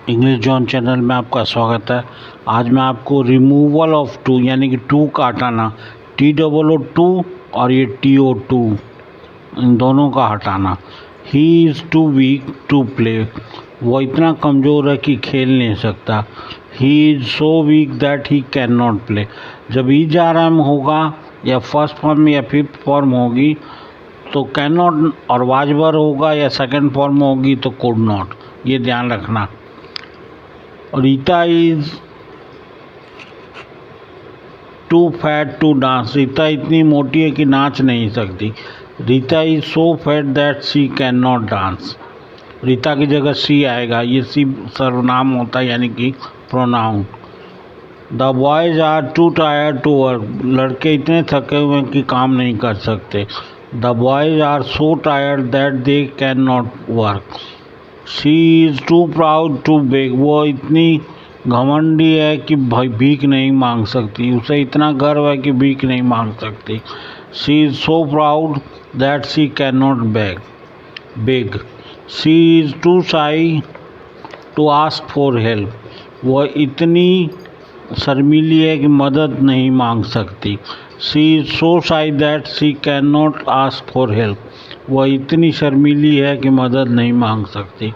English John channel में आपका स्वागत है। आज मैं आपको रिमूवल ऑफ टू यानी कि टू का हटाना, TOO2 और ये TO2 इन दोनों का हटाना। He is too weak to play, वो इतना कमज़ोर है कि खेल नहीं सकता। He is so weak that he can not play, जब ईज आराम होगा या फर्स्ट फॉर्म या फिफ्थ फॉर्म होगी तो कैन नॉट, और वाजवर होगा या सेकंड फॉर्म होगी तो कुड नॉट, ये ध्यान रखना। Rita is too fat to dance, Rita इतनी मोटी है कि नाच नहीं सकती। Rita is so fat that she can not dance, Rita की जगह सी आएगा, ये सी सर्वनाम होता है यानी कि pronoun. The boys are too tired to work, लड़के इतने थके हुए हैं कि काम नहीं कर सकते। The boys are so tired that they can not work. She is too proud to beg, वो इतनी घमंडी है कि भाई भीख नहीं मांग सकती, उसे इतना गर्व है कि भीख नहीं मांग सकती। She is so proud that she can not beg. She is too shy to ask for help, वह इतनी शर्मीली है कि मदद नहीं मांग सकती। शी इज़ सो शाई that she can not ask for help, वह इतनी शर्मीली है कि मदद नहीं मांग सकती।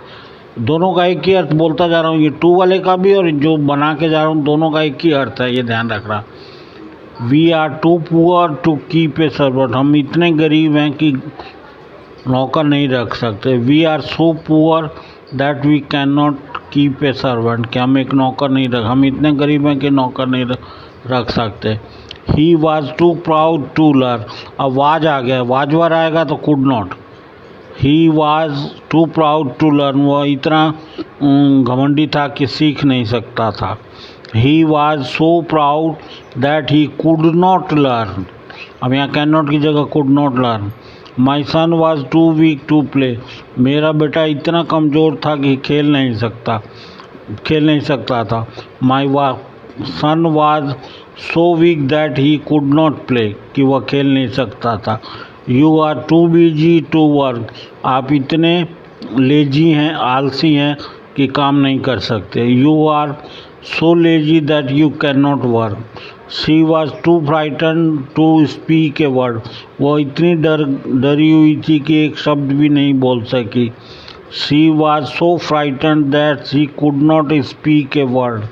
दोनों का एक ही अर्थ बोलता जा रहा हूँ, ये टू वाले का भी और जो बना के जा रहा हूँ दोनों का एक ही अर्थ है, ये ध्यान रखना। We are too poor to keep a servant, हम इतने गरीब हैं कि नौकर नहीं रख सकते। We are so poor that we can not keep a servant, कि हम एक नौकर नहीं हम इतने गरीब हैं कि नौकर नहीं रख सकते। He was too proud to learn, अब वाज आ गया, वाजवर आएगा तो could not. He was too proud to learn, वह इतना घमंडी था कि सीख नहीं सकता था। He was so proud that he could not learn, अब यहाँ कैन नॉट की जगह could not learn. My son was too weak to play, मेरा बेटा इतना कमज़ोर था कि खेल नहीं सकता था। My son was so weak that he could not play, कि वह खेल नहीं सकता था। You are too busy to work, आप इतने लेजी हैं, आलसी हैं कि काम नहीं कर सकते। You are so lazy that you can not work. She was too frightened to speak a word, वह इतनी डरी हुई थी कि एक शब्द भी नहीं बोल सकी। She was so frightened that she could not speak a word,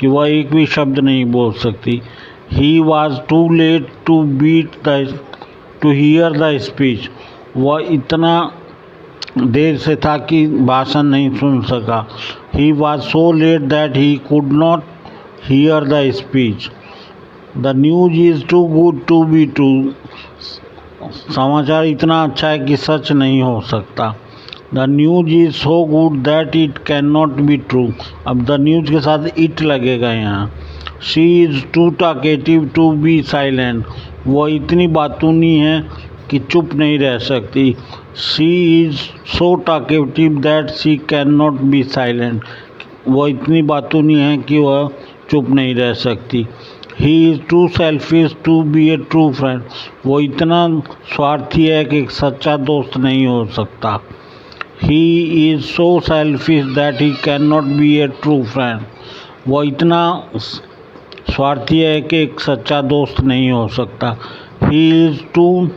कि वह एक भी शब्द नहीं बोल सकती। He was too late to hear the speech, वह इतना देर से था कि भाषण नहीं सुन सका। He was so late that he could not hear the speech. The news is too good to be true, समाचार इतना अच्छा है कि सच नहीं हो सकता। The news is so good that it can not be true, अब द न्यूज के साथ इट लगेगा यहाँ। She is too talkative to be silent, वह इतनी बातूनी है कि चुप नहीं रह सकती। She is so talkative that she can not B silent, वह इतनी बातूनी है कि वह चुप नहीं रह सकती। He is too selfish to be a true friend, वो इतना स्वार्थी है कि एक सच्चा दोस्त नहीं हो सकता। He is so selfish that he can not B a true friend, वह इतना स्वार्थी है कि एक सच्चा दोस्त नहीं हो सकता। He is too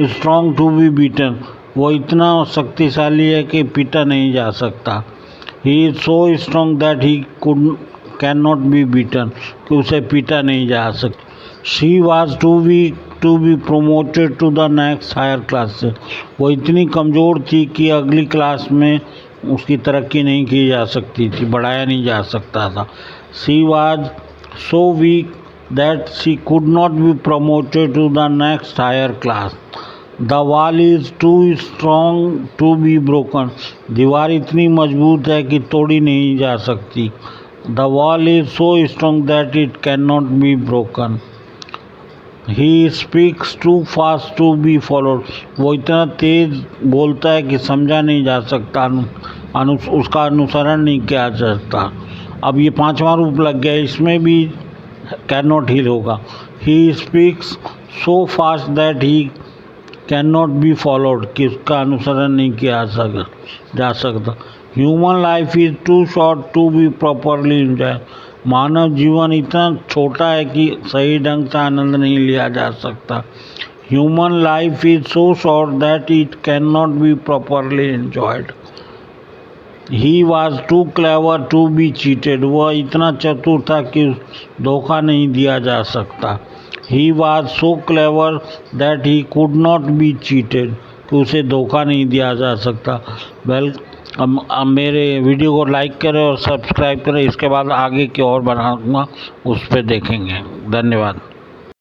strong to be beaten, वो इतना शक्तिशाली है कि पीटा नहीं जा सकता। He is so strong that he can not be beaten, कि उसे पीटा नहीं जा सकता। She was too weak to be promoted to the next higher class, वो इतनी कमज़ोर थी कि अगली क्लास में उसकी तरक्की नहीं की जा सकती थी, बढ़ाया नहीं जा सकता था। She was so weak that she could not be promoted to the next higher class. The wall is too strong to be broken. दीवार इतनी मजबूत है कि तोड़ी नहीं जा सकती। The wall is so strong that it cannot be broken. He speaks too fast to be followed. वो इतना तेज बोलता है कि समझा नहीं जा सकता, उसका अनुसरण नहीं किया जा सकता। अब ये पांचवा रूप लग गया, इसमें भी कैन नॉट ही होगा। He speaks so fast that he can not be followed, कि उसका अनुसरण नहीं किया जा सकता। Human life is too short to be properly enjoy. मानव जीवन इतना छोटा है कि सही ढंग से आनंद नहीं लिया जा सकता। Human life is so short that it can not be properly enjoyed. He was too clever to be cheated. वह इतना चतुर था कि धोखा नहीं दिया जा सकता। ही was so clever that he could not be cheated. कि उसे धोखा नहीं दिया जा सकता। वेल, अब मेरे वीडियो को लाइक करें और सब्सक्राइब करें। इसके बाद आगे की और बनाऊंगा, उस पर देखेंगे। धन्यवाद।